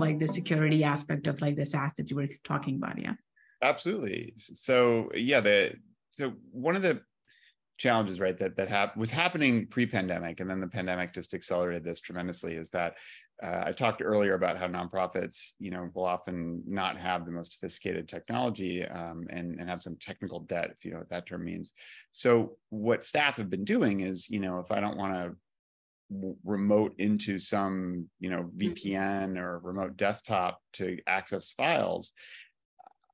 like the security aspect of like the SaaS that you were talking about. Yeah. Absolutely. So yeah, so one of the challenges, right, that was happening pre-pandemic, and then the pandemic just accelerated this tremendously, is that I talked earlier about how nonprofits, will often not have the most sophisticated technology and have some technical debt, if you know what that term means. So what staff have been doing is, if I don't want to remote into some, VPN or remote desktop to access files,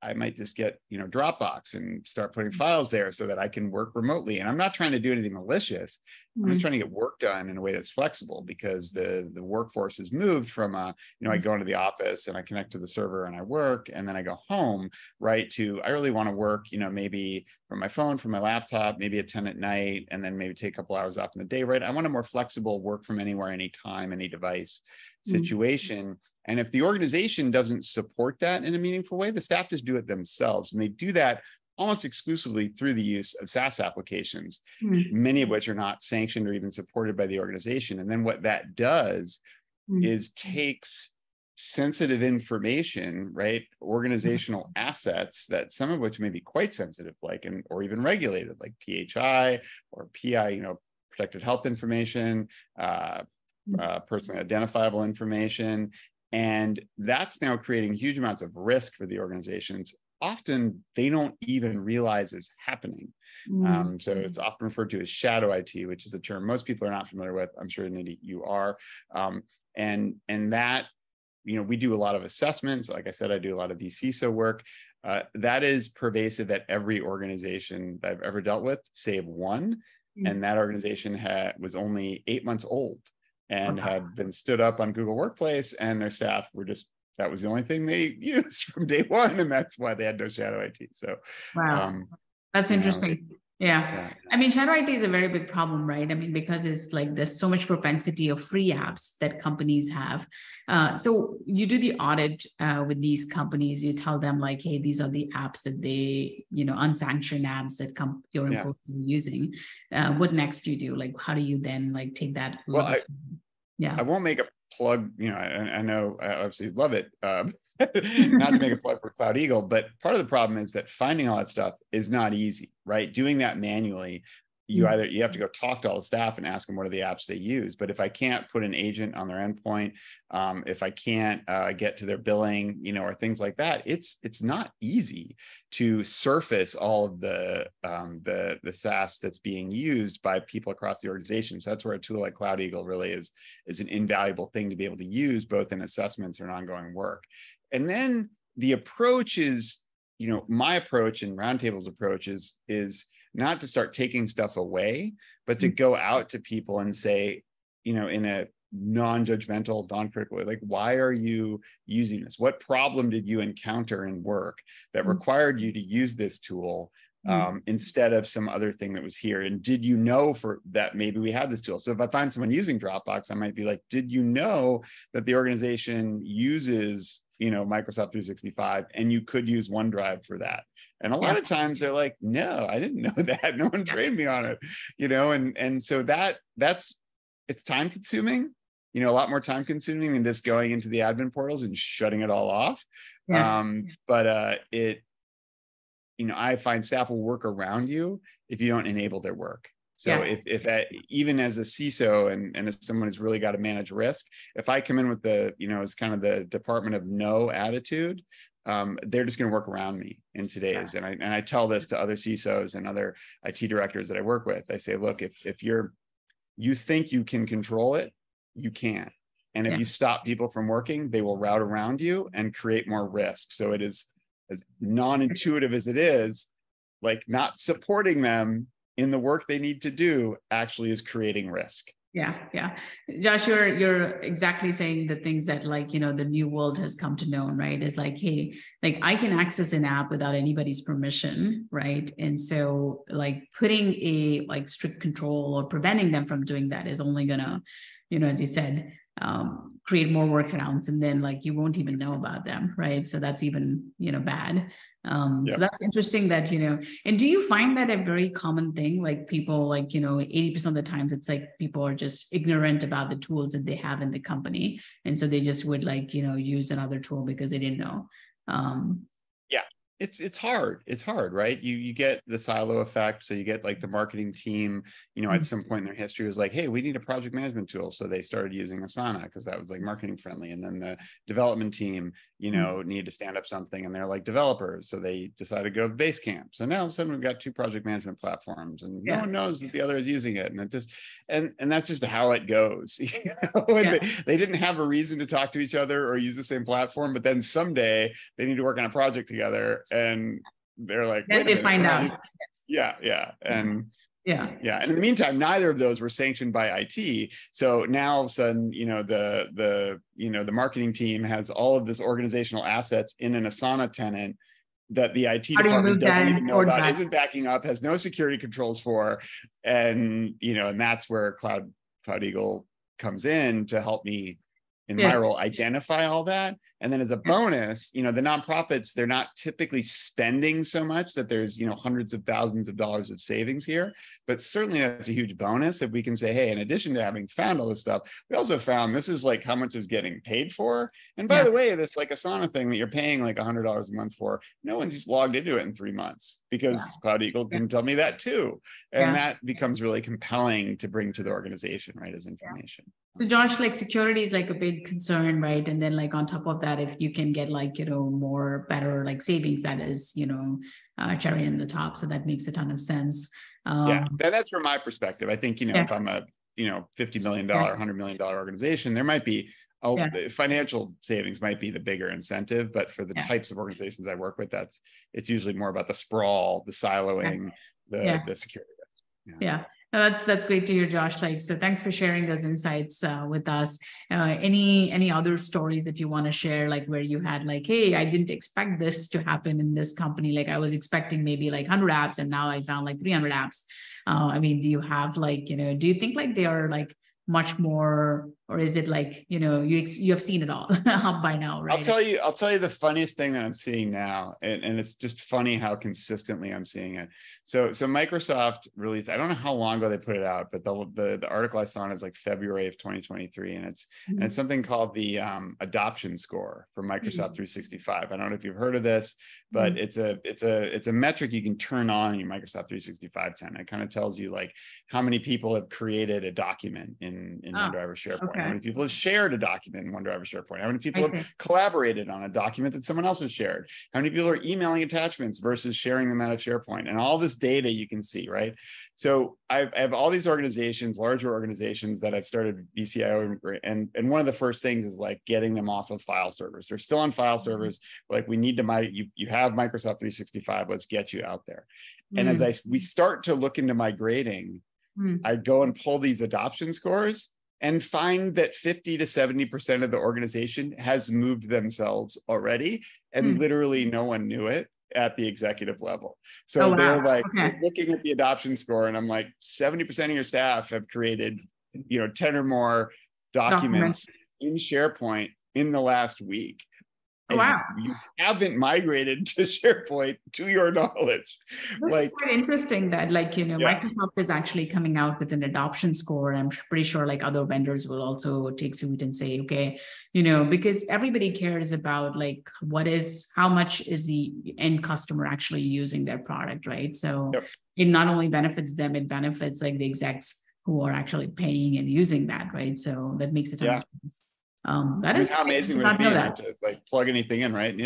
I might just get, Dropbox and start putting files there so that I can work remotely. And I'm not trying to do anything malicious. I'm just trying to get work done in a way that's flexible, because the workforce has moved from, I go into the office and I connect to the server and I work, and then I go home, right, to I really want to work, maybe from my phone, from my laptop, maybe at 10 at night, and then maybe take a couple hours off in the day, right? I want a more flexible work from anywhere, anytime, any device situation. And if the organization doesn't support that in a meaningful way, the staff just do it themselves. And they do that almost exclusively through the use of SaaS applications, many of which are not sanctioned or even supported by the organization. And then what that does is takes sensitive information, right, organizational assets, that some of which may be quite sensitive, like, or even regulated, like PHI or PI, protected health information, personally identifiable information. And that's now creating huge amounts of risk for the organizations. Often they don't even realize is happening. So it's often referred to as shadow IT, which is a term most people are not familiar with. I'm sure, Nidhi, you are. And that, we do a lot of assessments. Like I said, I do a lot of vCISO work. That is pervasive at every organization that I've ever dealt with, save one. And that organization was only 8 months old, and had been stood up on Google Workplace, and their staff were that was the only thing they used from day one. And that's why they had no shadow IT. So, wow, that's interesting. Yeah. I mean, shadow IT is a very big problem, right? I mean, because it's like there's so much propensity of free apps that companies have. So you do the audit with these companies. You tell them like, hey, these are the apps that they, unsanctioned apps that your employees are using. What next do you do? Like, how do you then like take that? Well, I won't make a plug. I know I obviously love it. Not to make a plug for CloudEagle, but part of the problem is that finding all that stuff is not easy, right? Doing that manually, you have to go talk to all the staff and ask them what are the apps they use. But if I can't put an agent on their endpoint, if I can't get to their billing, or things like that, it's not easy to surface all of the SaaS that's being used by people across the organization. So that's where a tool like CloudEagle really is an invaluable thing to be able to use, both in assessments or in ongoing work. And then the approach is, my approach and RoundTable's approach is not to start taking stuff away, but to go out to people and say, in a non-judgmental, non-critical way, like, why are you using this? What problem did you encounter in work that required you to use this tool instead of some other thing that was here? And did you know for that maybe we have this tool? So if I find someone using Dropbox, I might be like, did you know that the organization uses Microsoft 365, and you could use OneDrive for that? And a lot of times they're like, no, I didn't know that. No one trained me on it, and so it's time consuming, a lot more time consuming than just going into the admin portals and shutting it all off. But I find staff will work around you if you don't enable their work. So if even as a CISO and as someone who's really got to manage risk, if I come in with it's kind of the department of no attitude, they're just going to work around me in today's. And I tell this to other CISOs and other IT directors that I work with. I say, look, if you think you can control it, you can't. And if you stop people from working, they will route around you and create more risk. So it is, as non-intuitive as it is, like, not supporting them in the work they need to do actually is creating risk. Yeah. Josh, you're exactly saying the things that, like, the new world has come to know, right? Is like, hey, like, I can access an app without anybody's permission, right? And so, like, putting a strict control or preventing them from doing that is only gonna, as you said, create more workarounds, and then you won't even know about them, right? So that's even bad. So that's interesting that, and do you find that a very common thing? Like people 80% of the times it's like people are just ignorant about the tools that they have in the company. And so they just would use another tool because they didn't know. Yeah. It's hard. It's hard, right? You get the silo effect. So you get like the marketing team, at some point in their history was like, hey, we need a project management tool. So they started using Asana because that was like marketing friendly. And then the development team, need to stand up something and they're like developers. So they decided to go to Basecamp. So now all of a sudden we've got two project management platforms and no one knows that the other is using it. And it just, and that's just how it goes. They didn't have a reason to talk to each other or use the same platform, but then someday they need to work on a project together. And they're like, then they find out. And and in the meantime, neither of those were sanctioned by IT. So now all of a sudden, the marketing team has all of this organizational assets in an Asana tenant that the IT department doesn't even know about, isn't backing up, has no security controls for, and and that's where CloudEagle comes in to help me in my role identify all that. And then as a bonus, the nonprofits, they're not typically spending so much that there's, hundreds of thousands of dollars of savings here, but certainly that's a huge bonus if we can say, hey, in addition to having found all this stuff, we also found this is like how much is getting paid for. And by the way, this like Asana thing that you're paying like $100 a month for, no one's just logged into it in 3 months because CloudEagle can tell me that too. And that becomes really compelling to bring to the organization, right, as information. So Josh, like security is like a big concern, right? And then like on top of that, if you can get like, more better like savings, that is, cherry on the top. So that makes a ton of sense. And that's from my perspective. I think, if I'm a, $50 million, $100 million organization, there might be financial savings might be the bigger incentive, but for the types of organizations I work with, it's usually more about the sprawl, the siloing, the security risk. No, that's great to hear, Josh. So thanks for sharing those insights with us. Any other stories that you want to share, like where you had like, hey, I didn't expect this to happen in this company. Like I was expecting maybe like 100 apps and now I found like 300 apps. Do you have like, do you think like they are like much more, or is it like, you have seen it all by now, right? I'll tell you the funniest thing that I'm seeing now, and it's just funny how consistently I'm seeing it. So Microsoft released, I don't know how long ago they put it out, but the article I saw is like February of 2023, and it's something called the adoption score for Microsoft 365. I don't know if you've heard of this, but it's a metric you can turn on in your Microsoft 365 tenant. It kind of tells you like how many people have created a document in OneDrive or SharePoint, how many people have shared a document in OneDrive or SharePoint, how many people have collaborated on a document that someone else has shared, how many people are emailing attachments versus sharing them out of SharePoint, and all this data you can see, right? So I have all these organizations, larger organizations that I've started VCIO, and one of the first things is like getting them off of file servers. They're still on file servers. Like we need to you have Microsoft 365, let's get you out there. And as we start to look into migrating, I go and pull these adoption scores and find that 50 to 70% of the organization has moved themselves already, and literally no one knew it at the executive level. So they're like looking at the adoption score, and I'm like, 70% of your staff have created, 10 or more documents in SharePoint in the last week. You haven't migrated to SharePoint, to your knowledge. This is quite interesting that Microsoft is actually coming out with an adoption score. I'm pretty sure like other vendors will also take suit and say, okay, because everybody cares about like how much is the end customer actually using their product, right? So it not only benefits them, it benefits like the execs who are actually paying and using that, right? So that makes a ton of sense. That is how amazing would it be to like plug anything in, right?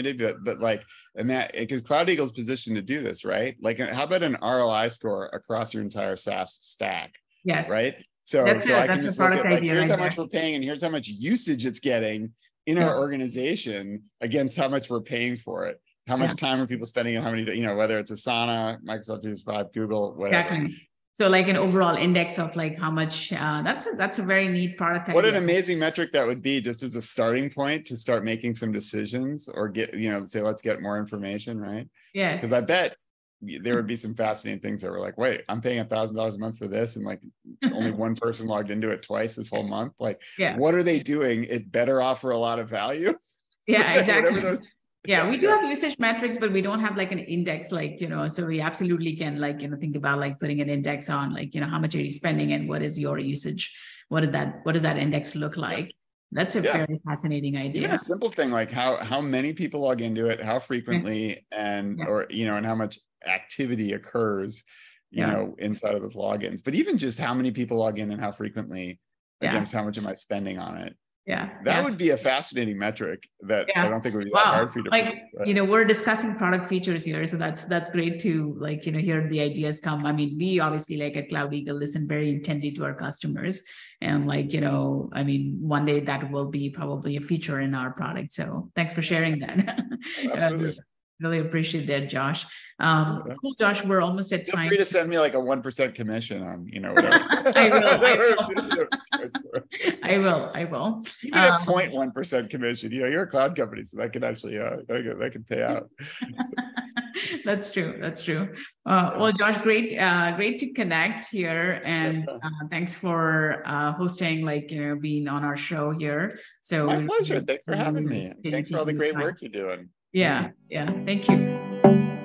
But like, and that because CloudEagle's positioned to do this, right? Like, how about an ROI score across your entire SaaS stack? Yes. Right. So I can just look at like, here's how much we're paying, and here's how much usage it's getting in our organization against how much we're paying for it. How much time are people spending, and how many, whether it's Asana, Microsoft 365, Google, whatever. Exactly. So like an overall index of like how much, that's a very neat product. What an amazing metric that would be, just as a starting point to start making some decisions, or get, say, let's get more information, right? Yes. Because I bet there would be some fascinating things that were like, wait, I'm paying $1,000 a month for this, and like only one person logged into it twice this whole month. Like, what are they doing? It better offer a lot of value. Yeah, exactly. Yeah, we do have usage metrics, but we don't have like an index, like, so we absolutely can like, think about like putting an index on like, how much are you spending and what is your usage? What does that index look like? That's a very fascinating idea. Even a simple thing like how many people log into it, how frequently, and or and how much activity occurs, inside of those logins. But even just how many people log in and how frequently against how much am I spending on it. That would be a fascinating metric that I don't think would be that hard for you to like, produce, we're discussing product features here. So that's great to like, hear the ideas come. I mean, we obviously like at CloudEagle listen very intently to our customers. And like, I mean, one day that will be probably a feature in our product. So thanks for sharing that. Absolutely. Really appreciate that, Josh. Cool, Josh. We're almost at time. Feel free to send me like a 1% commission on, whatever. I will. You can have 0.1% commission. You're a cloud company, so that can actually that can pay out. So. That's true. Well, Josh, great to connect here, and thanks for hosting, like being on our show here. So my pleasure. Thanks for having me. Thanks for all the great work you're doing. Yeah. Thank you.